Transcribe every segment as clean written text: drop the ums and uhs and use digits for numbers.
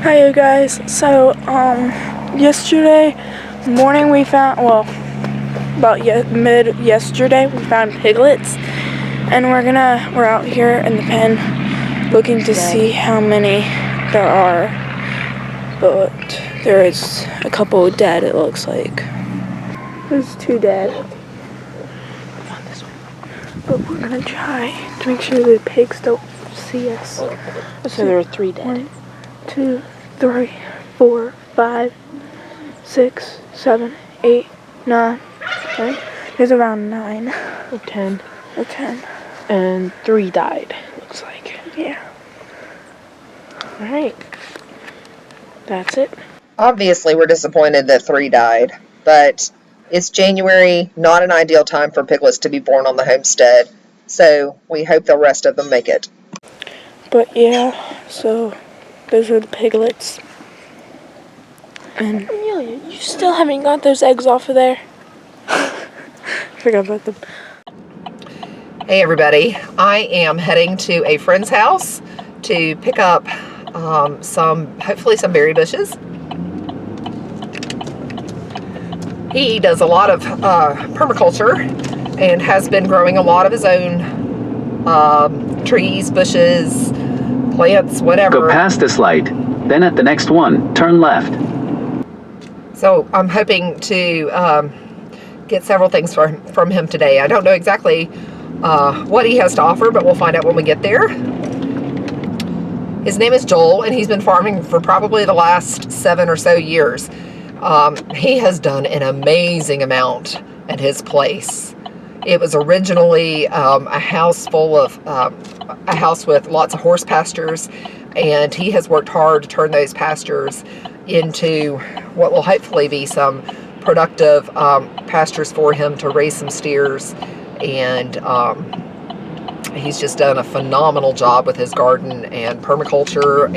Hi you guys. So yesterday morning we found, well, about mid yesterday we found piglets, and we're out here in the pen looking to see how many there are, but there is a couple dead, it looks like. There's 2 dead. But we're gonna try to make sure the pigs don't see us. So there are 3 dead. 1, 2, 3, 4, 5, 6, 7, 8, 9. Okay. There's around 9. Or 10. Or 10. And 3 died, looks like. Yeah. Alright. That's it. Obviously, we're disappointed that 3 died, but it's January, not an ideal time for piglets to be born on the homestead, so we hope the rest of them make it. But yeah, so those are the piglets. And Amelia, you still haven't got those eggs off of there. forgot about them. Hey everybody, I am heading to a friend's house to pick up hopefully some berry bushes. He does a lot of permaculture and has been growing a lot of his own trees, bushes, plants, whatever. Go past this light, then at the next one, turn left. So I'm hoping to get several things from him today. I don't know exactly what he has to offer, but we'll find out when we get there. His name is Joel, and he's been farming for probably the last 7 or so years. He has done an amazing amount at his place. It was originally a house with lots of horse pastures, and he has worked hard to turn those pastures into what will hopefully be some productive pastures for him to raise some steers. And he's just done a phenomenal job with his garden and permaculture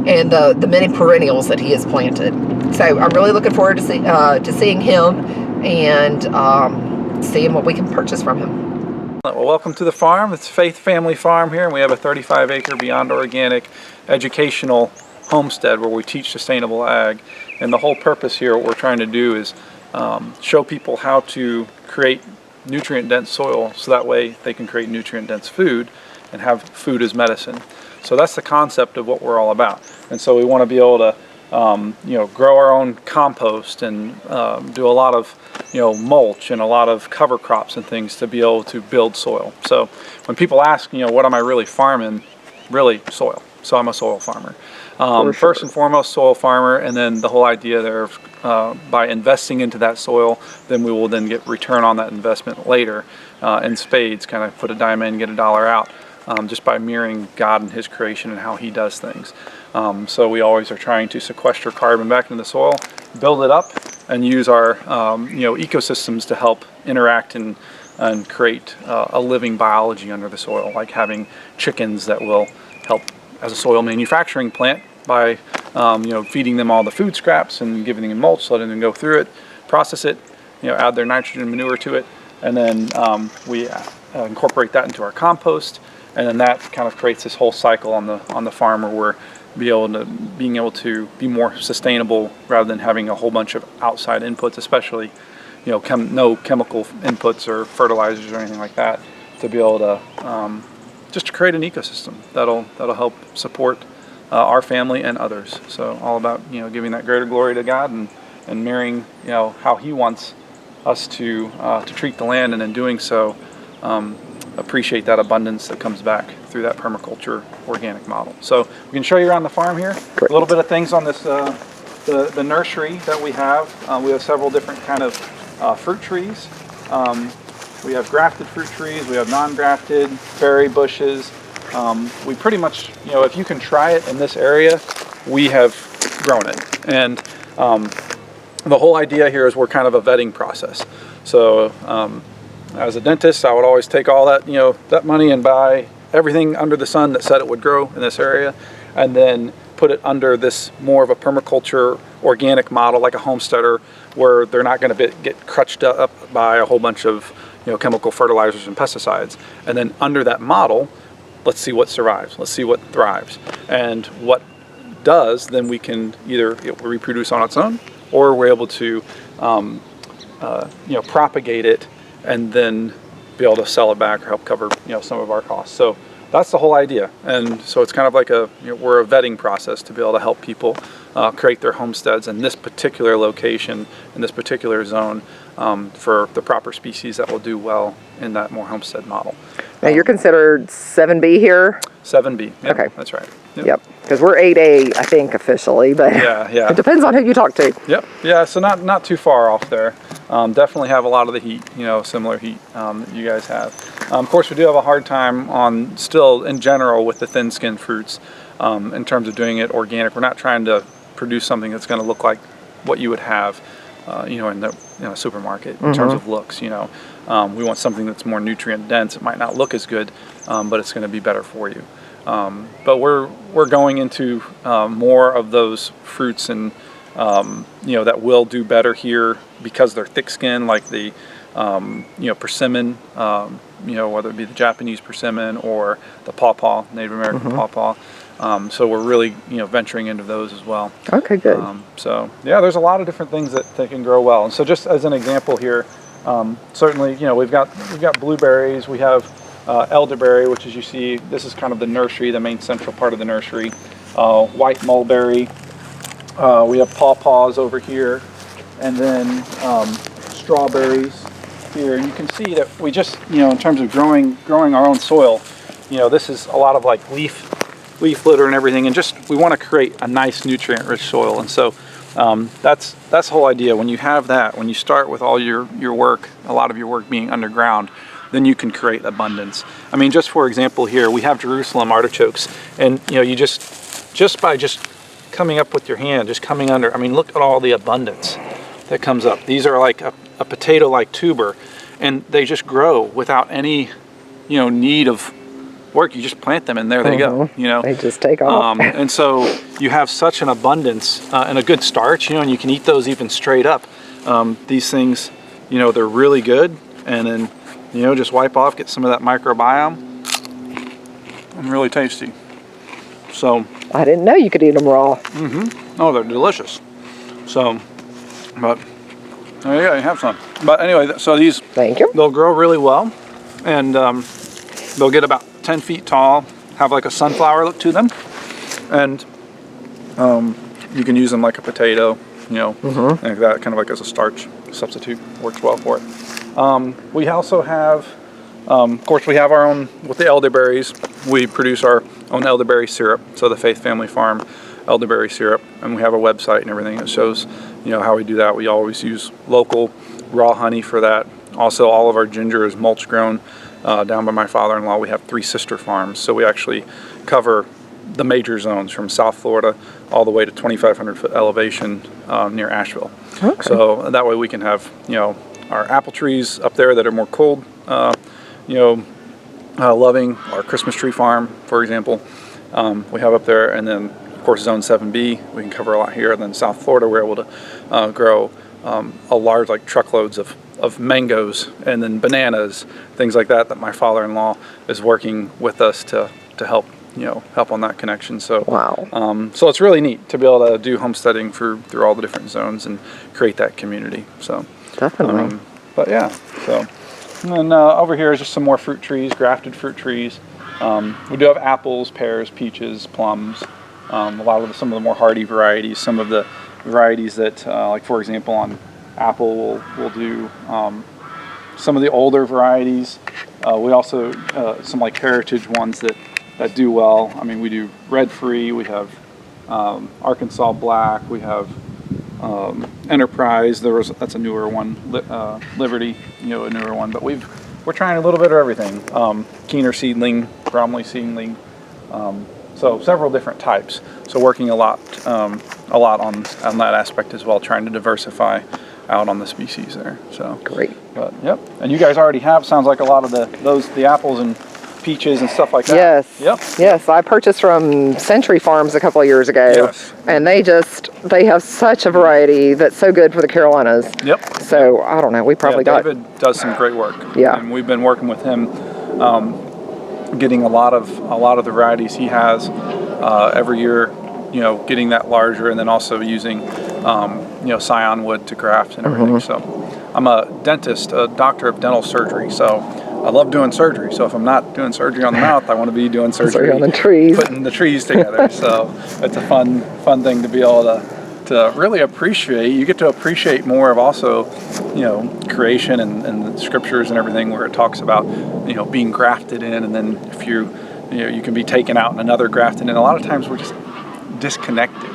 and the many perennials that he has planted. So I'm really looking forward to seeing him and seeing what we can purchase from him. Well, welcome to the farm. It's Faith Family Farm here, and we have a 35-acre Beyond Organic educational homestead where we teach sustainable ag. And the whole purpose here, what we're trying to do is show people how to create nutrient-dense soil so that way they can create nutrient-dense food and have food as medicine. So that's the concept of what we're all about. And so we want to be able to grow our own compost and do a lot of mulch and a lot of cover crops and things to be able to build soil. So when people ask, what am I really farming? Really soil. So I'm a soil farmer. First and foremost, soil farmer, and then the whole idea there of by investing into that soil, then we will then get return on that investment later in spades, kind of put a dime in, get a dollar out, just by mirroring God and His creation and how He does things. So we always are trying to sequester carbon back into the soil, build it up, and use our ecosystems to help interact and create a living biology under the soil, like having chickens that will help as a soil manufacturing plant by feeding them all the food scraps and giving them mulch, letting them go through it, process it, add their nitrogen manure to it, and then we incorporate that into our compost, and then that kind of creates this whole cycle on the farm where we're being able to be more sustainable rather than having a whole bunch of outside inputs, especially no chemical inputs or fertilizers or anything like that, to be able to just to create an ecosystem that'll help support our family and others. So all about giving that greater glory to God and mirroring how He wants us to treat the land, and in doing so appreciate that abundance that comes back through that permaculture organic model. So we can show you around the farm here. Great. A little bit of things on this the nursery that we have. We have several different kind of fruit trees. We have grafted fruit trees, we have non-grafted berry bushes. We pretty much, if you can try it in this area, we have grown it. And the whole idea here is we're kind of a vetting process. So as a dentist, I would always take all that, that money and buy everything under the sun that said it would grow in this area, and then put it under this more of a permaculture organic model, like a homesteader, where they're not going to get crutched up by a whole bunch of chemical fertilizers and pesticides. And then under that model, let's see what survives, let's see what thrives, and what does, then we can either it will reproduce on its own, or we're able to propagate it and then be able to sell it back or help cover some of our costs. So that's the whole idea. And so it's kind of like we're a vetting process to be able to help people create their homesteads in this particular location, in this particular zone, for the proper species that will do well in that more homestead model. Now you're considered 7B here? 7B. Yep, Okay. That's right. Yep. Because we're 8A, I think, officially, but Yeah. it depends on who you talk to. Yep. Yeah. So not too far off there. Definitely have a lot of the heat, similar heat that you guys have. Of course, we do have a hard time on still in general with the thin-skinned fruits in terms of doing it organic. We're not trying to produce something that's going to look like what you would have, in the supermarket in terms of looks. We want something that's more nutrient dense. It might not look as good, but it's going to be better for you. But we're going into more of those fruits and that will do better here because they're thick skinned, like the persimmon, whether it be the Japanese persimmon or the pawpaw, Native American pawpaw. So we're really venturing into those as well. Okay, good. So yeah, there's a lot of different things that can grow well. And so just as an example here, certainly we've got blueberries, we have elderberry, which as you see, this is kind of the nursery, the main central part of the nursery. White mulberry, we have pawpaws over here, and then strawberries here. And you can see that we just, in terms of growing our own soil, this is a lot of like leaf litter and everything, and just we want to create a nice nutrient-rich soil. And so that's the whole idea. When you have that, when you start with all your work, a lot of your work being underground, then you can create abundance. I mean, just for example here, we have Jerusalem artichokes, and you just by coming up with your hand, just coming under, I mean, look at all the abundance that comes up. These are like a potato-like tuber, and they just grow without any need of work. You just plant them and there they go. They just take off. And so you have such an abundance and a good starch, and you can eat those even straight up. These things, they're really good, and then just wipe off, get some of that microbiome, and really tasty. So I didn't know you could eat them raw. oh, they're delicious. So, but there you go, you have some. But anyway, so these, Thank you. they'll grow really well, and they'll get about 10 feet tall, have like a sunflower look to them, and you can use them like a potato, like that, kind of like as a starch substitute. Works well for it. We also have, of course, we have our own, with the elderberries, we produce our own elderberry syrup, so the Faith Family Farm elderberry syrup, and we have a website and everything that shows, how we do that. We always use local raw honey for that. Also, all of our ginger is mulch grown down by my father-in-law. We have 3 sister farms, so we actually cover the major zones from South Florida all the way to 2,500 foot elevation near Asheville. Okay. So that way we can have, our apple trees up there that are more cold, loving, our Christmas tree farm, for example, we have up there, and then of course Zone 7B, we can cover a lot here. And then South Florida, we're able to grow a large, like truckloads of mangoes, and then bananas, things like that my father-in-law is working with us to help help on that connection. So Wow. So it's really neat to be able to do homesteading through all the different zones and create that community. So Definitely. but yeah, so and then over here is just some more fruit trees, grafted fruit trees. We do have apples, pears, peaches, plums, some of the more hardy varieties, some of the varieties that like for example on apple we'll do some of the older varieties. We also some like heritage ones that do well. I mean, we do red free, we have Arkansas black, we have Enterprise. That's a newer one. Liberty, a newer one. But we're trying a little bit of everything. Keener seedling, Bromley seedling. So several different types. So working a lot on that aspect as well, trying to diversify out on the species there. So Great. But yep. And you guys already have, sounds like a lot of the apples and peaches and stuff like that. Yes. Yep. Yes, I purchased from Century Farms a couple of years ago. Yes. And they have such a variety that's so good for the Carolinas. Yep. So I don't know, we probably got. David does some great work. Yeah. And we've been working with him, getting a lot of the varieties he has every year. getting that larger, and then also using scion wood to graft and everything. So I'm a dentist, a doctor of dental surgery, so I love doing surgery. So if I'm not doing surgery on the mouth, I want to be doing surgery on the trees, putting the trees together. So it's a fun thing to be able to really appreciate. You get to appreciate more of also, creation and the scriptures and everything, where it talks about, being grafted in, and then if you can be taken out and another grafted in. A lot of times we're just disconnected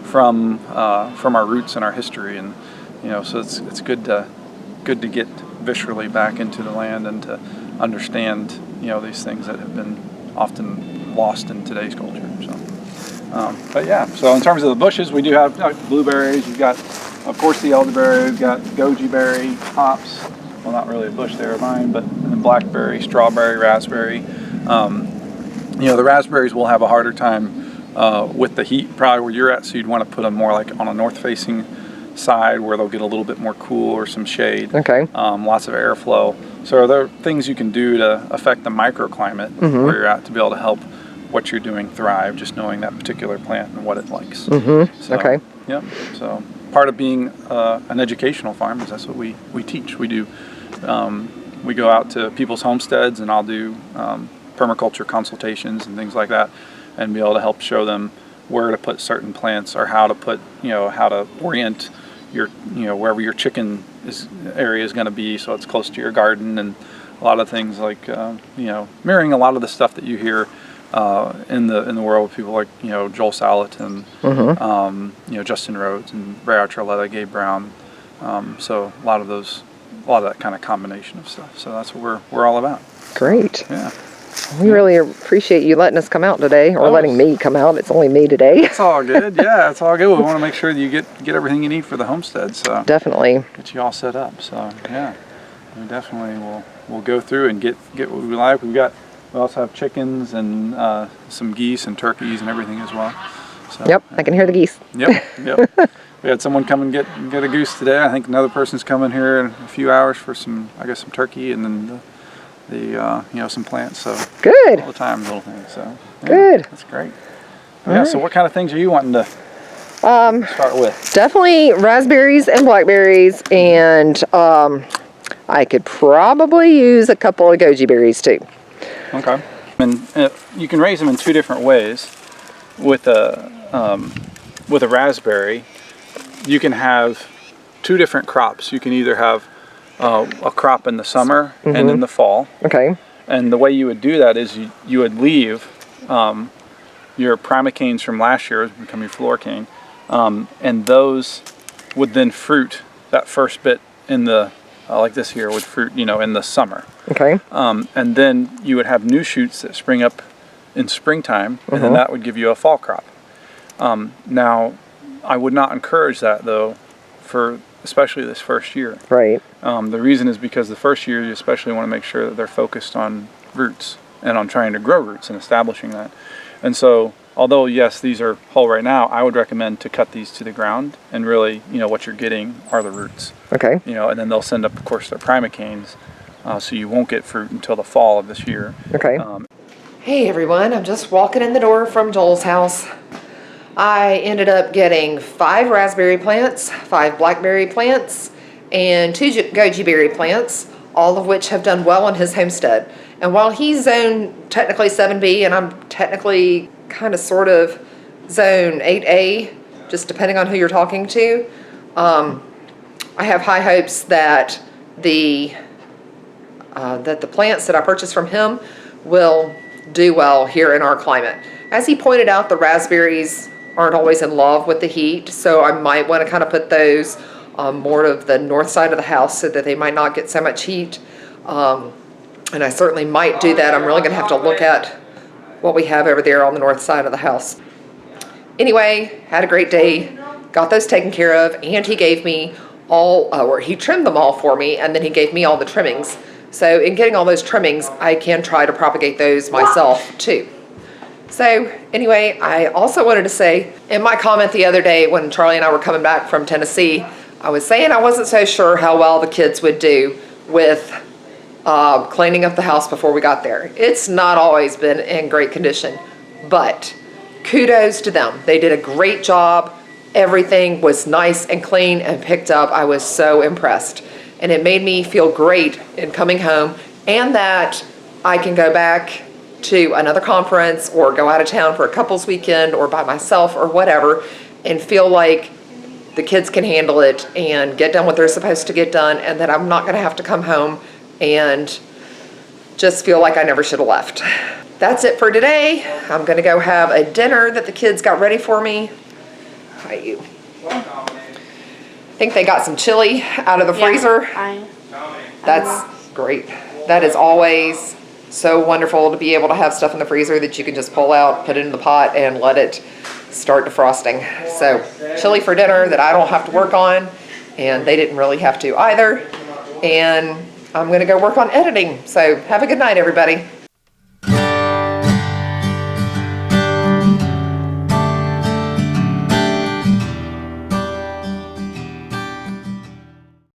from our roots and our history, and so it's good to get viscerally back into the land and to understand these things that have been often lost in today's culture. So in terms of the bushes, we do have blueberries. You've got, of course, the elderberry. We've got goji berry, hops. Well, not really a bush there of mine, but blackberry, strawberry, raspberry. The raspberries will have a harder time with the heat, probably where you're at, so you'd want to put them more like on a north-facing side where they'll get a little bit more cool, or some shade. Okay. Lots of airflow. So are there things you can do to affect the microclimate where you're at to be able to help what you're doing thrive, just knowing that particular plant and what it likes? So, okay. Yeah. So part of being an educational farm is that's what we teach. We do. We go out to people's homesteads, and I'll do permaculture consultations and things like that, and be able to help show them where to put certain plants, or how to put, how to orient your, wherever your chicken area is going to be, so it's close to your garden, and a lot of things like, mirroring a lot of the stuff that you hear in the world with people like, Joel Salatin and, Justin Rhodes and Ray Archuleta, Gabe Brown. So a lot of that kind of combination of stuff. So that's what we're all about. Great. Yeah. We really appreciate you letting us come out today, or letting me come out. It's only me today. It's all good. Yeah, it's all good. We want to make sure that you get everything you need for the homestead. So definitely get you all set up. So yeah, we definitely we'll go through and get what we like. We also have chickens and some geese and turkeys and everything as well. So, yep, I can hear the geese. Yep. We had someone come and get a goose today. I think another person's coming here in a few hours for some turkey, and then some plants. So good. All the time, little things. So yeah, good. That's great. Right. So what kind of things are you wanting to start with? Definitely raspberries and blackberries, and I could probably use a couple of goji berries too. Okay. And you can raise them in two different ways. With a raspberry, you can have two different crops. You can either have a crop in the summer and in the fall. Okay. And the way you would do that is you would leave your primocanes from last year, which become your floor cane, and those would then fruit that first bit in the like this here would fruit, in the summer. Okay. And then you would have new shoots that spring up in springtime, and then that would give you a fall crop. Now, I would not encourage that though, for especially this first year. Right. The reason is because the first year you especially want to make sure that they're focused on roots and on trying to grow roots and establishing that. And so, although yes, these are whole right now, I would recommend to cut these to the ground, and really, what you're getting are the roots. Okay. And then they'll send up, of course, their primocanes, so you won't get fruit until the fall of this year. Okay. Hey everyone, I'm just walking in the door from Joel's house. I ended up getting 5 raspberry plants, 5 blackberry plants, and 2 goji berry plants, all of which have done well on his homestead. And while he's zone technically 7B and I'm technically kind of sort of zone 8A, just depending on who you're talking to, I have high hopes that the plants that I purchased from him will do well here in our climate. As he pointed out, the raspberries aren't always in love with the heat, so I might want to kind of put those more of the north side of the house so that they might not get so much heat. And I certainly might do that. I'm really going to have to look at what we have over there on the north side of the house. Anyway, had a great day, got those taken care of, and he gave me or he trimmed them all for me, and then he gave me all the trimmings. So in getting all those trimmings, I can try to propagate those myself too. So anyway, I also wanted to say, in my comment the other day when Charlie and I were coming back from Tennessee, I was saying I wasn't so sure how well the kids would do with cleaning up the house before we got there. It's not always been in great condition, but kudos to them. They did a great job. Everything was nice and clean and picked up. I was so impressed. And it made me feel great in coming home, and that I can go back to another conference or go out of town for a couples weekend or by myself or whatever and feel like the kids can handle it and get done what they're supposed to get done, and that I'm not going to have to come home and just feel like I never should have left. That's it for today. I'm going to go have a dinner that the kids got ready for me. Hi, you. I think they got some chili out of the freezer. That's great. That is always so wonderful to be able to have stuff in the freezer that you can just pull out, put it in the pot, and let it start defrosting. So chili for dinner that I don't have to work on, and they didn't really have to either. And I'm going to go work on editing. So have a good night, everybody.